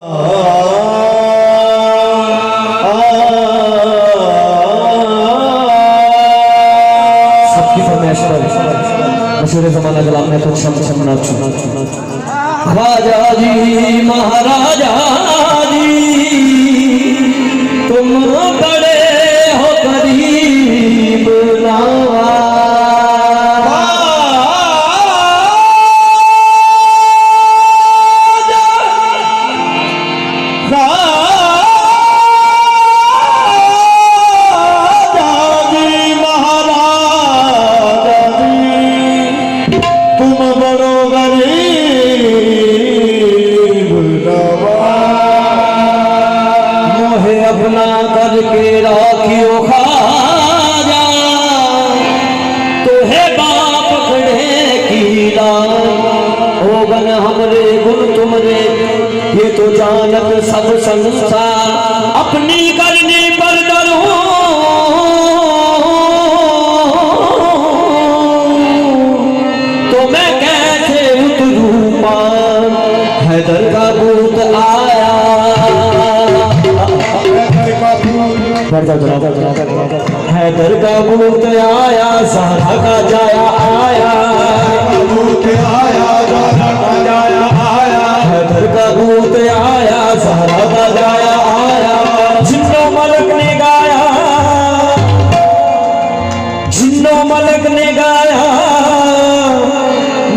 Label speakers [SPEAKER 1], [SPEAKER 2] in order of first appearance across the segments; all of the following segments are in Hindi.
[SPEAKER 1] सबकी फरमाइश पर मशहूर ज़माना गला में कुछ शम नाचूं। ख्वाजा जी महाराजा जी तुम बड़े हो करीब अपना करके राखियो खाजा तो है बाप खड़े कीला होगन हमरे गुण तुमरे ये तो जानत सब संसार अपनी करनी पर डरो तो मैं कैसे उतरूं पार हैदर का भूत आया हैदर का भूत आया सहरा का जाया आया भूत आया जाया आया हैदर का भूत आया सहरा का जाया आया जिन्नो मलक ने गाया जिन्नो मलक ने गाया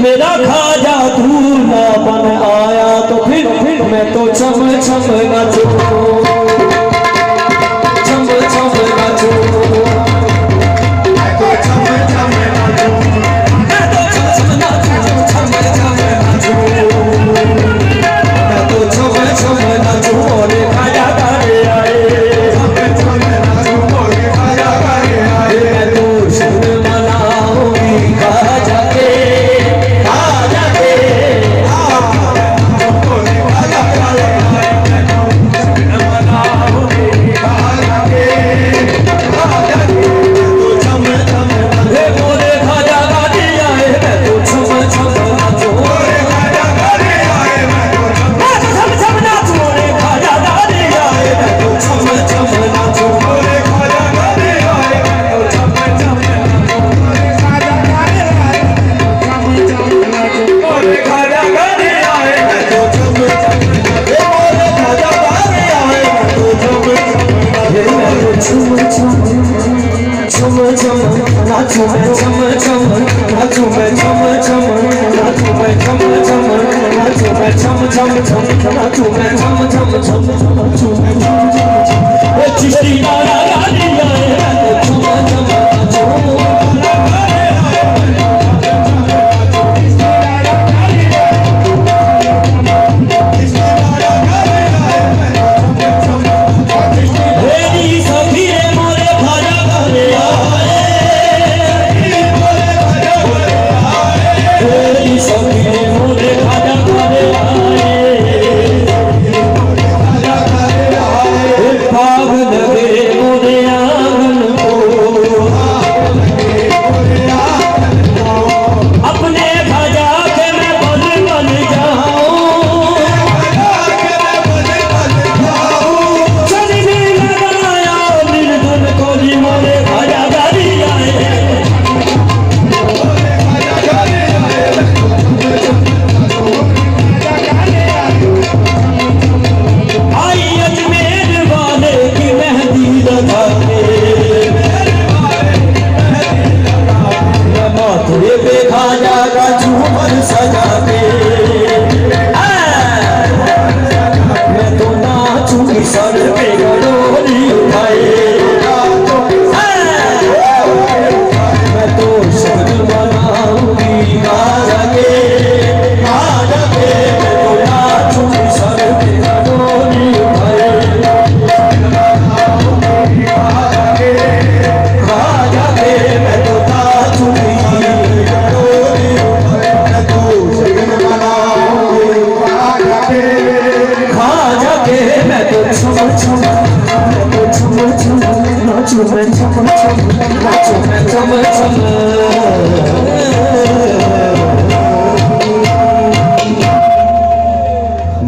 [SPEAKER 1] मेरा खाजा दूर ना बन आया तो फिर मैं तो छम छम नाचूं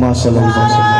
[SPEAKER 1] माशाल्लाह।